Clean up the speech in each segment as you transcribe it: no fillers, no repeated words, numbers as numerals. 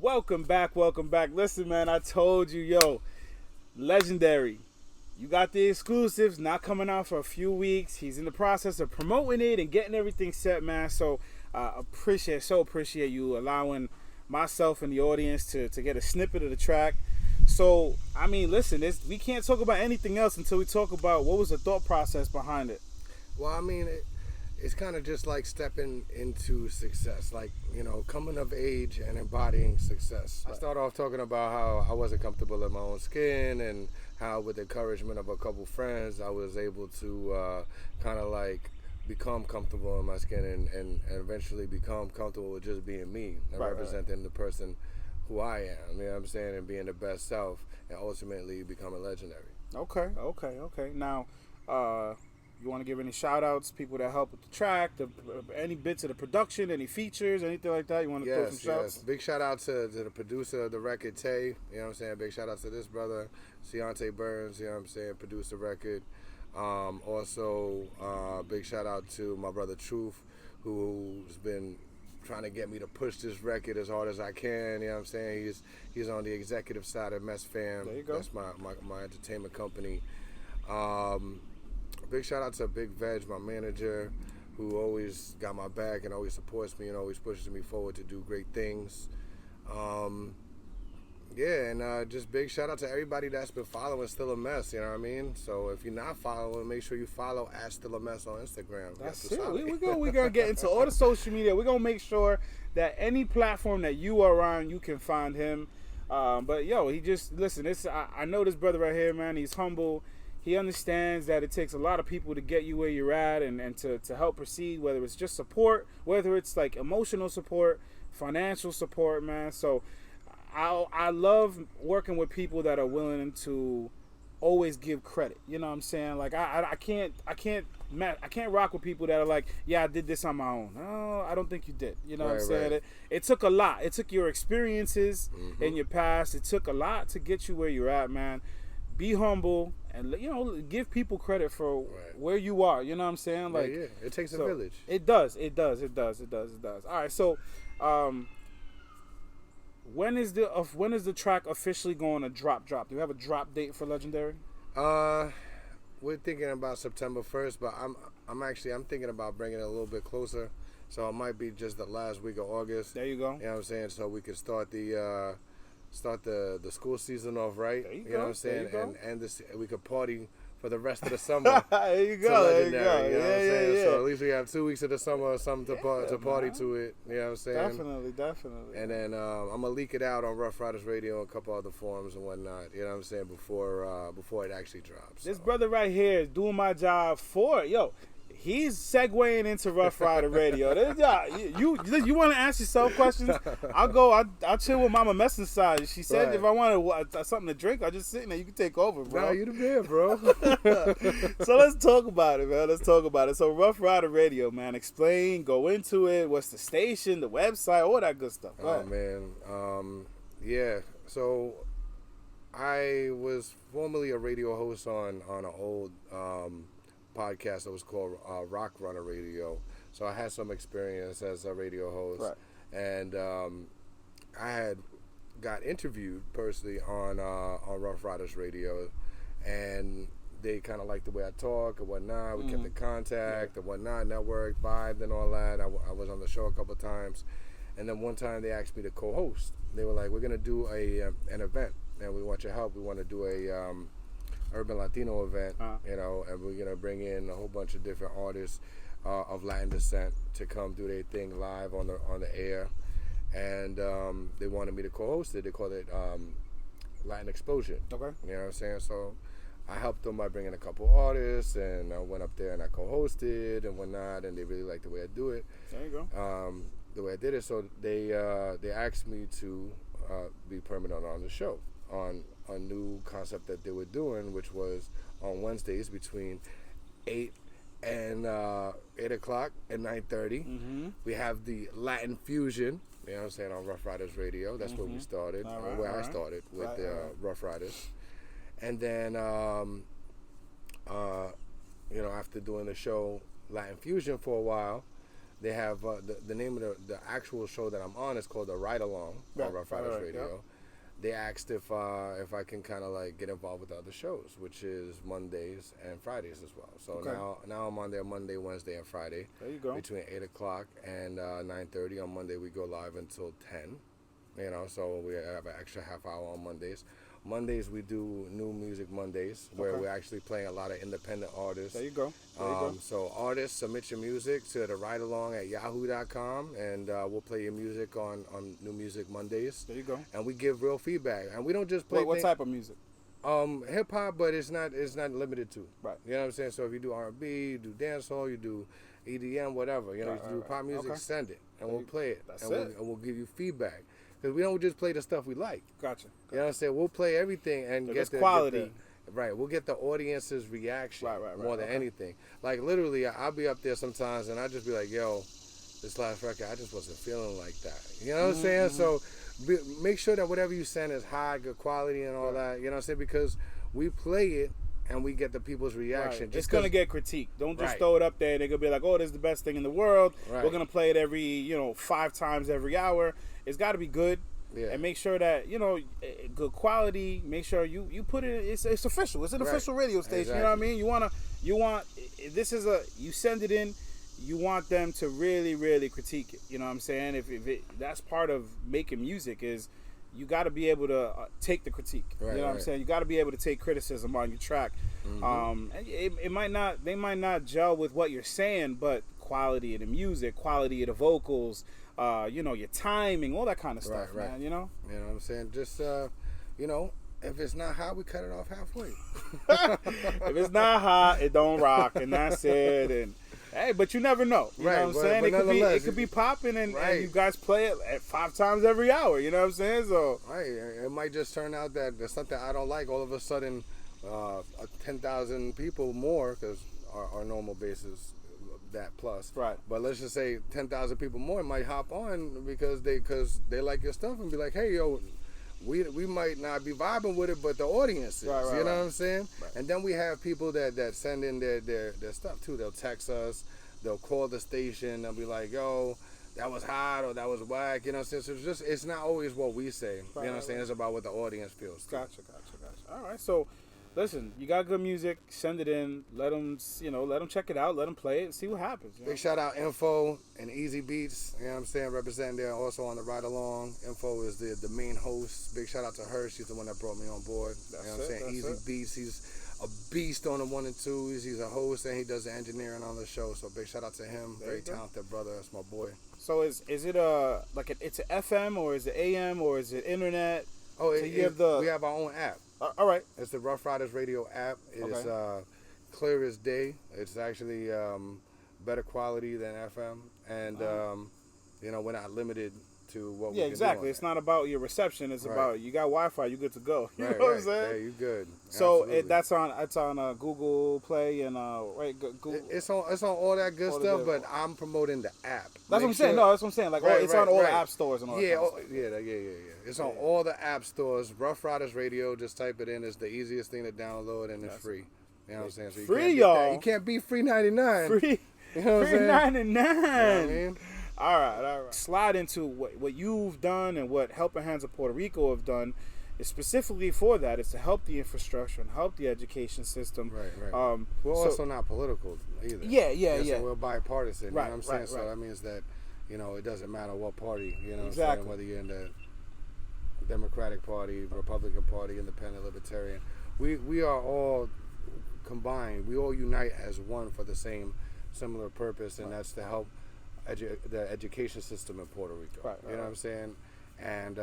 Welcome back. Listen, man, I told you, Legendary. You got the exclusives, not coming out for a few weeks. He's in the process of promoting it and getting everything set, man. So, appreciate you allowing myself and the audience to get a snippet of the track. So, I mean, listen, we can't talk about anything else until we talk about what was the thought process behind it. Well, I mean, it's kind of just like stepping into success, like, coming of age and embodying success. I started off talking about how I wasn't comfortable in my own skin and how with the encouragement of a couple friends, I was able to kind of like become comfortable in my skin and eventually become comfortable with just being me and representing the person who I am, you know what I'm saying, and being the best self and ultimately becoming legendary. Okay. Now, you want to give any shout outs, people that help with the track, any bits of the production, any features, anything like that? You want to throw some shouts? Yes. Big shout out to the producer of the record, Tay. You know what I'm saying? Big shout out to this brother, Ciante Burns, you know what I'm saying? Produced the record. Also, big shout out to my brother Truth, who's been trying to get me to push this record as hard as I can. You know what I'm saying? He's on the executive side of Mess Fam. There you go. That's my entertainment company. Big shout out to Big Veg, my manager, who always got my back and always supports me and always pushes me forward to do great things. Just big shout out to everybody that's been following Stillamess, you know what I mean? So if you're not following, make sure you follow at Stillamess on Instagram. That's it. We're going to get into all the social media. We're going to make sure that any platform that you are on, you can find him. He just, listen, I know this brother right here, man. He's humble. He understands that it takes a lot of people to get you where you're at and to help proceed, whether it's just support, whether it's like emotional support, financial support, man. So I love working with people that are willing to always give credit. You know what I'm saying? Like I can't rock with people that are like, yeah, I did this on my own. No, I don't think you did. You know what I'm saying? Right. It took a lot. It took your experiences in your past. It took a lot to get you where you're at, man. Be humble and give people credit for where you are. You know what I'm saying? Like, yeah. It takes a village. It does. All right. So, when is the track officially going to drop? Do you have a drop date for Legendary? We're thinking about September 1st, but I'm thinking about bringing it a little bit closer. So it might be just the last week of August. There you go. You know what I'm saying? So we could start the school season off right. There you know go. what I'm saying? There you go. And we could party for the rest of the summer. There you go. Legendary, You know what I'm saying? So at least we have 2 weeks of the summer or something to party to it. You know what I'm saying? Definitely. And then I'm gonna leak it out on Rough Riders Radio and a couple other forums and whatnot. You know what I'm saying? Before it actually drops. This brother right here is doing my job for it. He's segueing into Rough Rider Radio. You want to ask yourself questions? I'll chill with Mama Mess inside. She said if I wanted something to drink, I'll just sit in there. You can take over, bro. Nah, you the man, bro. So let's talk about it, man. So Rough Rider Radio, man. Explain, go into it. What's the station, the website, all that good stuff. Oh, man. So I was formerly a radio host on an old podcast that was called Rock Runner Radio. So I had some experience as a radio host. Right. And I had got interviewed personally on Rough Riders Radio, and they kind of liked the way I talk and whatnot. We kept in contact and whatnot, networked, vibed and all that. I was on the show a couple of times. And then one time they asked me to co-host. They were like, we're going to do an event, and we want your help. We want to do a Urban Latino event, and we're gonna bring in a whole bunch of different artists of Latin descent to come do their thing live on the air, and they wanted me to co-host it. They called it Latin Explosion. Okay. You know what I'm saying? So I helped them by bringing a couple artists, and I went up there and I co-hosted and whatnot, and they really liked the way I do it. There you go. The way I did it, so they asked me to be permanent on the show on a new concept that they were doing, which was on Wednesdays between 8 o'clock and 9:30. We have the Latin Fusion, you know what I'm saying, on Rough Riders Radio. That's where we started, I started with Rough Riders. And then, after doing the show Latin Fusion for a while, they have the name of the actual show that I'm on is called The Ride Along on Rough Riders Radio. Yep. They asked if I can kind of like get involved with other shows, which is Mondays and Fridays as well. So now I'm on there Monday, Wednesday, and Friday. There you go. Between 8 o'clock and 9:30 on Monday, we go live until 10. You know, so we have an extra half hour on Mondays. Mondays we do New Music Mondays, where we're actually playing a lot of independent artists. There you go. So artists, submit your music to the ridealong@yahoo.com, and we'll play your music on New Music Mondays. There you go. And we give real feedback, and we don't just play. What type of music? Hip hop, but it's not limited to. Right. You know what I'm saying? So if you do R&B, you do dancehall, you do EDM, whatever. You know, you do pop music, send it, and we'll play it. And we'll give you feedback. Because we don't just play the stuff we like. Gotcha. You know what I'm saying? We'll play everything and get the quality. Right. We'll get the audience's reaction more than anything. Like literally, I'll be up there sometimes and I'll just be like, yo, this last record, I just wasn't feeling like that. You know what I'm saying? So make sure that whatever you send is high, good quality and all that. You know what I'm saying? Because we play it and we get the people's reaction. It's going to get critiqued. Don't just throw it up there. They're going to be like, oh, this is the best thing in the world. We're going to play it every, 5 times every hour. It's got to be good. Yeah. And make sure that, good quality. Make sure you put it, it's official. It's an official radio station. Exactly. You know what I mean? You send it in, you want them to really, really critique it. You know what I'm saying? If that's part of making music is you got to be able to take the critique. Right, you know what I'm saying? You got to be able to take criticism on your track. Mm-hmm. They might not gel with what you're saying, but quality of the music, quality of the vocals, your timing, all that kind of stuff, man. You know what I'm saying? Just if it's not hot, we cut it off halfway. If it's not hot, it don't rock, and that's it. And hey, but you never know. You know what I'm saying? It could be popping, and you guys play it at 5 times every hour. You know what I'm saying? So it might just turn out that there's something I don't like. All of a sudden, 10,000 people more, because our normal base is that plus. Right. But let's just say 10,000 people more might hop on because they like your stuff and be like, hey, yo, we might not be vibing with it, but the audience is. You know what I'm saying? Right. And then we have people that send in their stuff too. They'll text us, they'll call the station, they'll be like, yo, that was hot or that was whack. You know what I'm saying? So it's not always what we say. You know what I'm saying? It's about what the audience feels. Gotcha. All right, so listen, you got good music, send it in, let them check it out, let them play it, and see what happens. Big shout out Info and Easy Beats, you know what I'm saying, representing there also on the Ride Along. Info is the main host. Big shout out to her, she's the one that brought me on board. You know what I'm saying? Easy Beats, he's a beast on the 1 and 2s, he's a host and he does the engineering on the show, so big shout out to him, very talented brother, that's my boy. So is it it's an FM or is it AM or is it internet? Oh, we have our own app. All right. It's the Rough Riders Radio app. It's clear as day. It's actually better quality than FM. And, we're not limited to what we can exactly. do It's not about your reception. It's about you got Wi-Fi, you good to go. You know what I'm saying? Yeah, you good. So it's on Google Play and Google. It's on all that good stuff, but I'm promoting the app. That's what I'm saying. No, that's what I'm saying. Like it's on all the app stores and all that. Yeah. It's on all the app stores. Rough Riders Radio. Just type it in. It's the easiest thing to download and it's free. You know what I'm saying? So free, y'all. You can't beat free 99. Free. You know what I'm saying? 99. You know what I mean? All right. Slide into what you've done and what Helping Hands of Puerto Rico have done. Is specifically for that. It's to help the infrastructure and help the education system. Right. We're also not political either. Yeah. So we're bipartisan. You know what I'm saying? Right. So that means that, it doesn't matter what party, you know what I'm saying? Whether you're in the Democratic Party, Republican Party, Independent, Libertarian. We are all combined. We all unite as one for the same similar purpose, and that's to help the education system in Puerto Rico. You know what I'm saying? And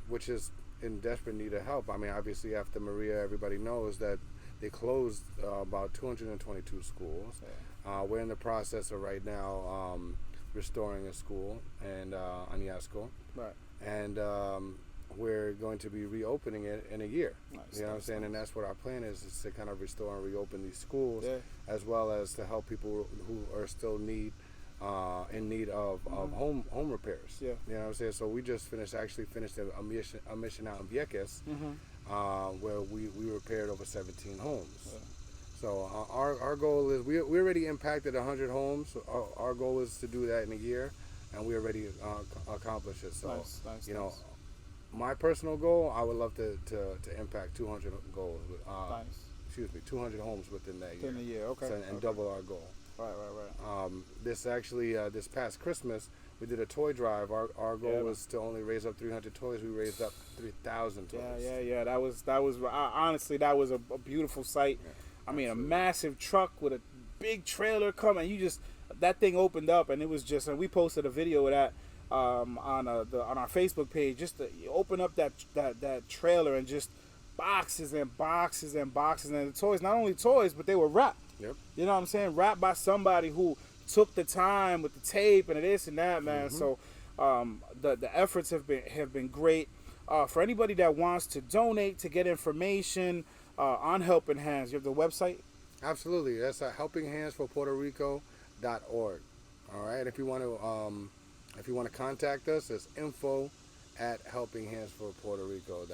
which is in desperate need of help. I mean, obviously after Maria, everybody knows that they closed about 222 schools. We're in the process of right now restoring a school and Añasco. Right. And we're going to be reopening it in a year. Nice, you know what I'm saying? Nice. And that's what our plan is to kind of restore and reopen these schools, as well as to help people who are still in need of home repairs. Yeah. You know what I'm saying? So we just finished a mission out in Vieques, where we repaired over 17 homes. So our goal is we already impacted 100 homes. So our goal is to do that in a year, and we already accomplished it. So Nice. my personal goal, I would love to impact 200 goals. Nice. Excuse me, 200 homes within that year. Within a year, okay. So, and double our goal. Right. This past Christmas, we did a toy drive. Our goal was to only raise up 300 toys. We raised up 3,000 toys. Yeah. That was honestly, that was a beautiful sight. Yeah, I mean, absolutely. a massive truck with a big trailer coming. That thing opened up, and it was just. And we posted a video of that on our Facebook page. Just to open up that trailer and just boxes and boxes and boxes, and the toys. Not only toys, but they were wrapped. Yep. You know what I'm saying? Wrapped by somebody who took the time with the tape and this and that, man. Mm-hmm. So the efforts have been great. For anybody that wants to donate, to get information on Helping Hands, you have the website? Absolutely. That's at helpinghandsforpuertorico.org. All right. If you want to contact us, it's info@helpinghandsforpuertorico.org.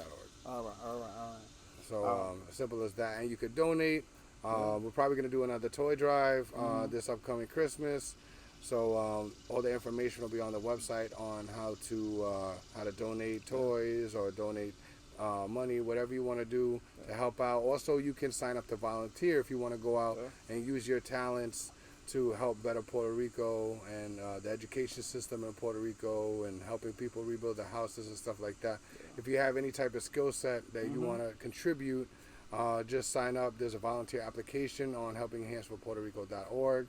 All right. So simple as that. And you could donate. We're probably going to do another toy drive this upcoming Christmas. So all the information will be on the website on how to donate toys or donate money, whatever you want to do to help out. Also, you can sign up to volunteer if you want to go out and use your talents to help better Puerto Rico and the education system in Puerto Rico and helping people rebuild their houses and stuff like that. If you have any type of skill set that you want to contribute, just sign up. There's a volunteer application on helpinghandsforpuertorico.org.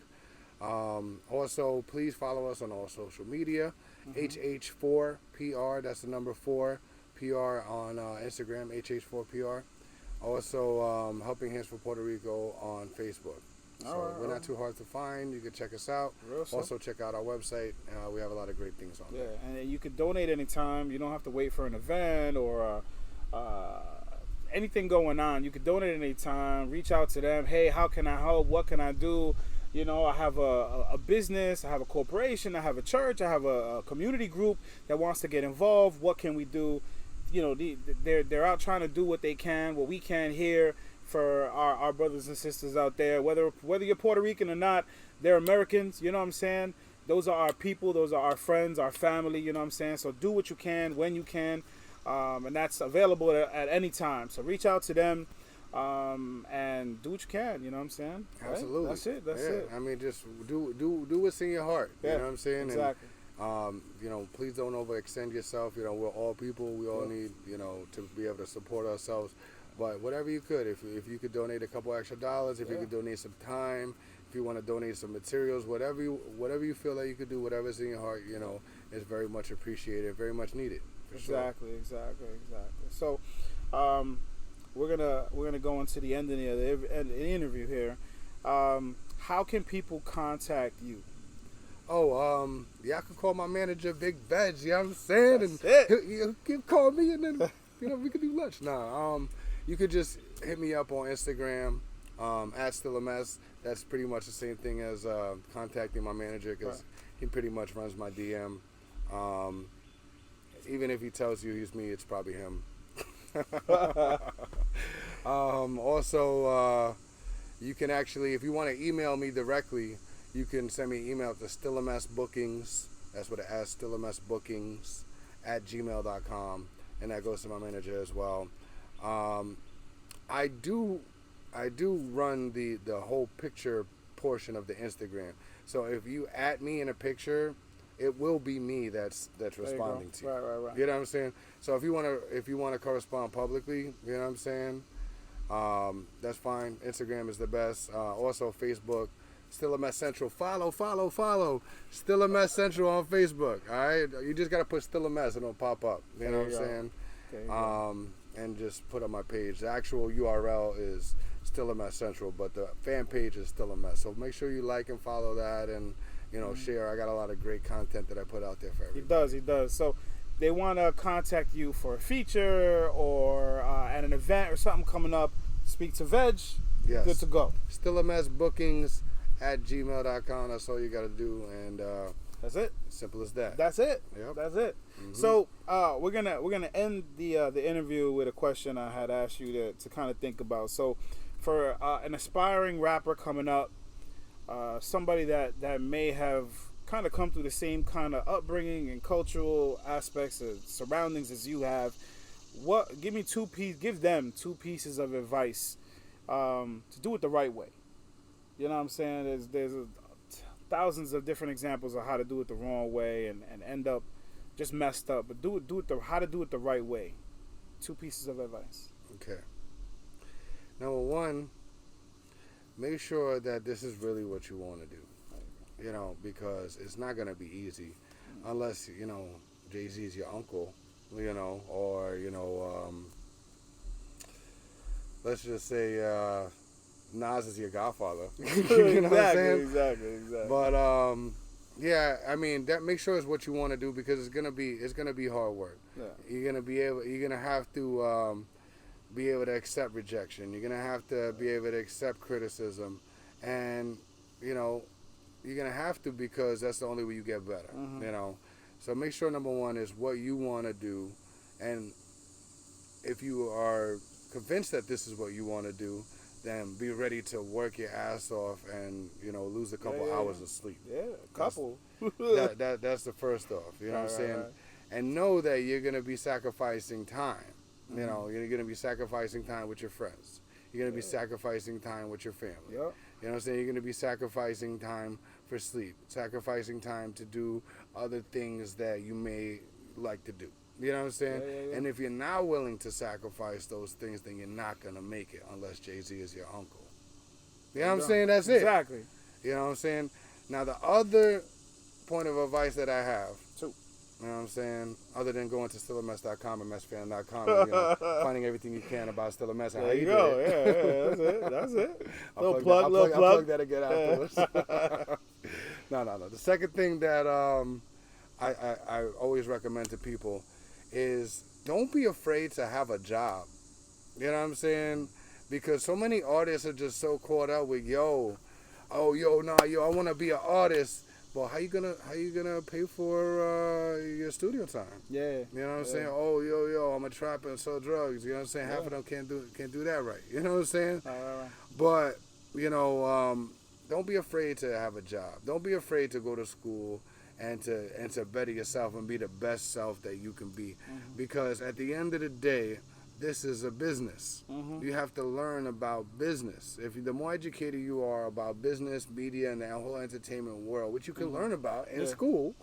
Also, please follow us on all social media. HH4PR, that's the number 4, PR on Instagram, HH4PR. Also, Helping Hands for Puerto Rico on Facebook. So we're not too hard to find. You can check us out. Also, check out our website. We have a lot of great things on there. Yeah, and you can donate anytime. You don't have to wait for an event or anything going on. You can donate anytime. Reach out to them. Hey, how can I help? What can I do? You know, I have a business. I have a corporation. I have a church. I have a community group that wants to get involved. What can we do? You know, they're out trying to do what they can, what we can here for our brothers and sisters out there. Whether you're Puerto Rican or not, they're Americans. You know what I'm saying? Those are our people. Those are our friends, our family. You know what I'm saying? So do what you can when you can. And that's available at any time. So reach out to them and do what you can. You know what I'm saying? Absolutely. Right? That's it. I mean, just do what's in your heart. You know what I'm saying? Exactly. And, please don't overextend yourself. You know, we're all people. We all need, to be able to support ourselves. But whatever you could, if you could donate a couple extra dollars, if you could donate some time, if you want to donate some materials, whatever you feel that you could do, whatever's in your heart, is very much appreciated, very much needed. Exactly. So, we're gonna go into the end of the interview here. How can people contact you? Y'all can call my manager Big Veg. You know what I'm saying? That's and he'll call me, and then we could do lunch. You could just hit me up on Instagram at Stillamess. That's pretty much the same thing as contacting my manager because he pretty much runs my DM. Even if he tells you he's me, it's probably him. Also, you can actually, if you want to email me directly, you can send me an email to StillamessBookings. That's what it has, StillamessBookings @gmail.com, and that goes to my manager as well. I do run the whole picture portion of the Instagram. So if you add me in a picture, it will be me that's responding to you. Right. You know what I'm saying? So if you wanna correspond publicly, you know what I'm saying? That's fine. Instagram is the best. Also Facebook, Stillamess Central. Follow. Stillamess Central on Facebook. All right, you just gotta put Stillamess and it'll pop up. You know what I'm saying? And just put up my page. The actual URL is Stillamess Central, but the fan page is Stillamess. So make sure you like and follow that, and share. I got a lot of great content that I put out there for everybody. He does. So they want to contact you for a feature or at an event or something coming up. Speak to Veg. Yes. Good to go. StillamessBookings @gmail.com. That's all you got to do, and That's it. Simple as that. That's it. Yep. That's it. Mm-hmm. So we're gonna end the interview with a question I had asked you to kind of think about. So for an aspiring rapper coming up, somebody that may have kind of come through the same kind of upbringing and cultural aspects and surroundings as you have, give them two pieces of advice to do it the right way. You know what I'm saying? There's thousands of different examples of how to do it the wrong way and end up just messed up. But how to do it the right way. Two pieces of advice. Okay. Number one, make sure that this is really what you want to do. You know, because it's not going to be easy unless, you know, Jay-Z is your uncle, you know, or, you know, let's just say Nas is your godfather. You know what I'm saying? Exactly. But, yeah, I mean, that make sure it's what you want to do because it's gonna be hard work. Yeah. You're gonna have to be able to accept rejection. You're gonna have to be able to accept criticism, and you know, you're gonna have to because that's the only way you get better. Mm-hmm. You know, so make sure number one is what you want to do, and if you are convinced that this is what you want to do, then be ready to work your ass off and, you know, lose a couple hours of sleep. Yeah, a couple. That's the first off. You know what I'm saying? Right. And know that you're going to be sacrificing time. Mm-hmm. You know, you're going to be sacrificing time with your friends. You're going to be sacrificing time with your family. Yep. You know what I'm saying? You're going to be sacrificing time for sleep, sacrificing time to do other things that you may like to do. You know what I'm saying? Yeah. And if you're not willing to sacrifice those things, then you're not going to make it unless Jay-Z is your uncle. You know what I'm saying? That's it. Exactly. You know what I'm saying? Now, the other point of advice that I have, Two. you know what I'm saying, other than going to stillamess.com and messfan.com and, you know, finding everything you can about Stillamess and how you go. do it. Yeah, that's it. I'll plug that again afterwards. No. The second thing that I always recommend to people is don't be afraid to have a job. You know what I'm saying? Because so many artists are just so caught up with I want to be an artist. But how you gonna pay for your studio time? Yeah. You know what I'm saying? Oh, I'm a trapper and sell drugs. You know what I'm saying? Half of them can't do that right. You know what I'm saying? Right. But, you know, don't be afraid to have a job. Don't be afraid to go to school and to better yourself and be the best self that you can be. Mm-hmm. Because at the end of the day, this is a business. Mm-hmm. You have to learn about business. The more educated you are about business, media, and the whole entertainment world, which you can learn about in school,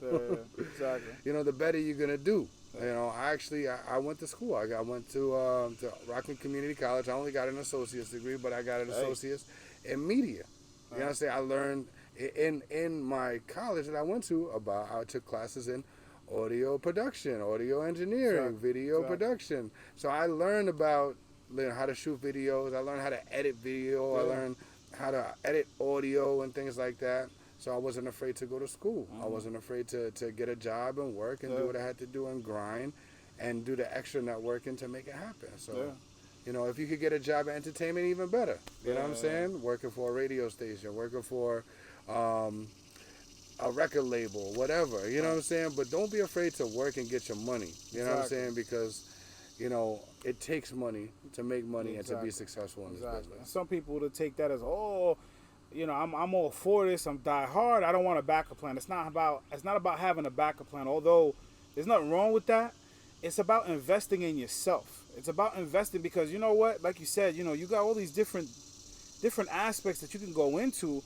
Exactly. you know, the better you're gonna do. You know, I went to school. I went to Rockland Community College. I only got an associate's degree, but I got an associate's in media. You know what I'm saying? I learned in my college that I went to I took classes in audio production, audio engineering, video production. So I learned about how to shoot videos. I learned how to edit video. I learned how to edit audio and things like that. So I wasn't afraid to go to school. I wasn't afraid to get a job and work and do what I had to do and grind and do the extra networking to make it happen. So, you know, if you could get a job in entertainment, even better. You know what I'm saying? Working for a radio station, working for a record label, whatever, you know what I'm saying? But don't be afraid to work and get your money, you know what I'm saying? Because, you know, it takes money to make money and to be successful in this business. Some people will take that as, you know, I'm all for this, I'm die hard, I don't want a backup plan. It's not about having a backup plan, although there's nothing wrong with that. It's about investing in yourself. It's about investing because, you know what, like you said, you know, you got all these different aspects that you can go into.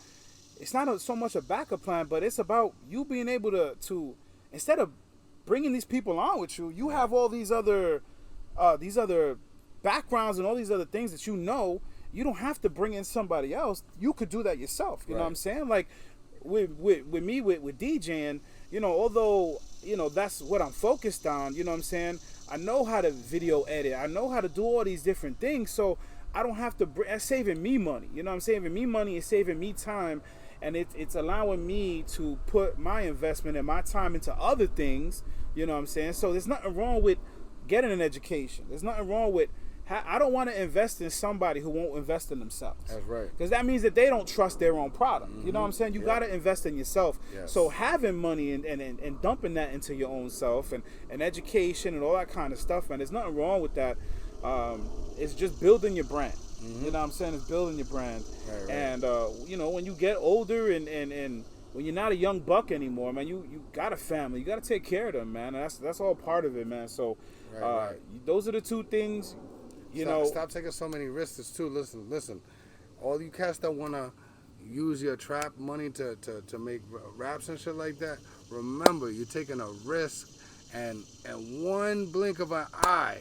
It's not so much a backup plan, but it's about you being able to instead of bringing these people on with you, you have all these other backgrounds and all these other things that you know. You don't have to bring in somebody else. You could do that yourself. You know what I'm saying? Like with me with DJing, you know, although, you know, that's what I'm focused on, you know what I'm saying? I know how to video edit. I know how to do all these different things. So I don't have to it's saving me money. You know what I'm saying? Saving me money is saving me time. And it's allowing me to put my investment and my time into other things, you know what I'm saying? So there's nothing wrong with getting an education. There's nothing wrong with I don't want to invest in somebody who won't invest in themselves. That's right. Because that means that they don't trust their own product. You know what I'm saying? You got to invest in yourself. Yes. So having money and dumping that into your own self and education and all that kind of stuff, man, there's nothing wrong with that. It's just building your brand. You know what I'm saying? It's building your brand. Right. And, you know, when you get older and when you're not a young buck anymore, man, you got a family. You got to take care of them, man. That's all part of it, man. So those are the two things. Stop taking so many risks too. Listen. All you cats that wanna use your trap money to make raps and shit like that, remember you're taking a risk, and one blink of an eye,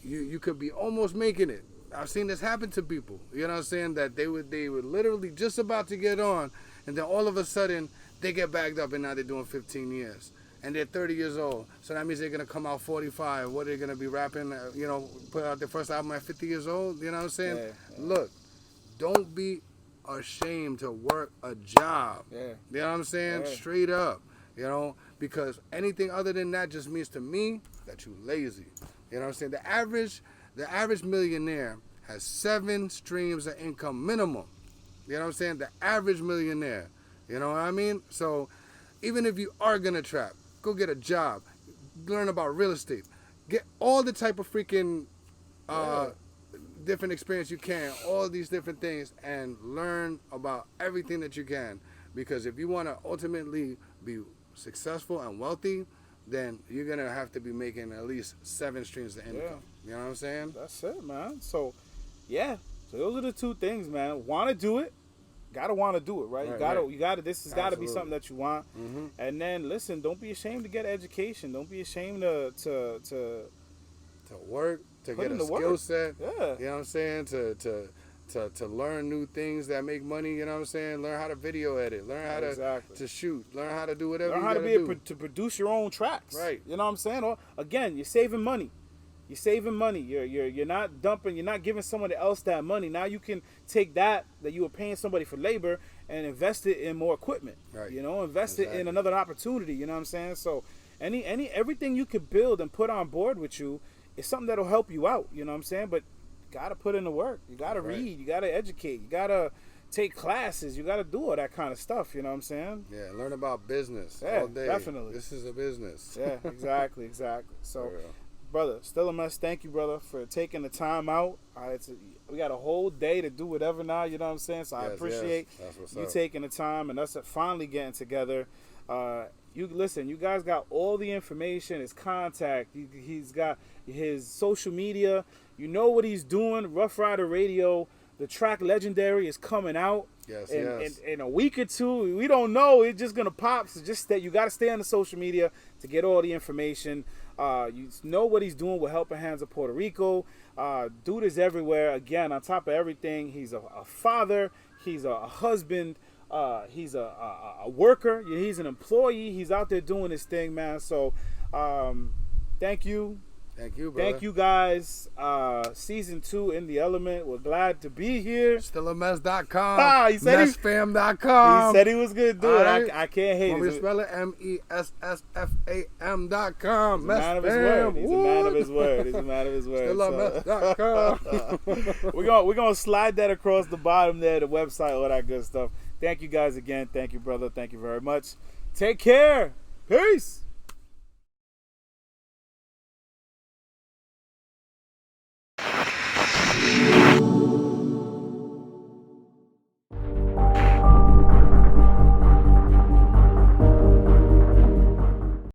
you could be almost making it. I've seen this happen to people. You know what I'm saying? That they were literally just about to get on, and then all of a sudden they get bagged up, and now they're doing 15 years. And they're 30 years old, so that means they're gonna come out 45. What, are they gonna be rapping? Put out their first album at 50 years old. You know what I'm saying? Yeah. Look, don't be ashamed to work a job. Yeah. You know what I'm saying? Yeah. Straight up. Because anything other than that just means to me that you lazy. You know what I'm saying? The average millionaire has 7 streams of income minimum. You know what I'm saying? The average millionaire. You know what I mean? So even if you are gonna trap, go get a job, learn about real estate, get all the type of freaking different experience you can, all these different things, and learn about everything that you can. Because if you want to ultimately be successful and wealthy, then you're gonna have to be making at least 7 streams of income. You know what I'm saying? That's it, man. So those are the two things, man. Want to do it. Gotta want to do it, right? You gotta. This has got to be something that you want. And then listen, don't be ashamed to get education. Don't be ashamed to work, to get a skill set. Yeah. You know what I'm saying? To learn new things that make money. You know what I'm saying? Learn how to video edit. Learn how to shoot. Learn how to do whatever. Learn how to be able to produce your own tracks. Right. You know what I'm saying? Or again, you're saving money. You're saving money. You're not dumping. You're not giving someone else that money. Now you can take that you were paying somebody for labor and invest it in more equipment. Right. Invest it in another opportunity. You know what I'm saying? So everything you could build and put on board with you is something that'll help you out. You know what I'm saying? But you gotta put in the work. You gotta read. You gotta educate. You gotta take classes. You gotta do all that kind of stuff. You know what I'm saying? Yeah. Learn about business all day. Definitely. This is a business. Yeah. Exactly. So. Brother, Stillamess, thank you, brother, for taking the time out. We got a whole day to do whatever now, you know what I'm saying? So I appreciate you taking the time and us finally getting together. You guys got all the information, his contact. He's got his social media. You know what he's doing. Rough Rider Radio, the track Legendary is coming out. In a week or two. We don't know. It's just going to pop. So just that you got to stay on the social media to get all the information. You know what he's doing with Helping Hands of Puerto Rico. Dude is everywhere. Again, on top of everything, he's a father. He's a husband. He's a worker. He's an employee. He's out there doing his thing, man. So thank you. Thank you, brother. Thank you, guys. Season 2 in the element. We're glad to be here. Stillamess.com. He said Messfam.com. He said he was going to do it. Right. I can't hate it. Want me to spell it? MESSFAM.com. He's a man of his word. He's a man of his word. He's a man of his word. Stillamess.com. We're gonna slide that across the bottom there, the website, all that good stuff. Thank you guys again. Thank you, brother. Thank you very much. Take care. Peace.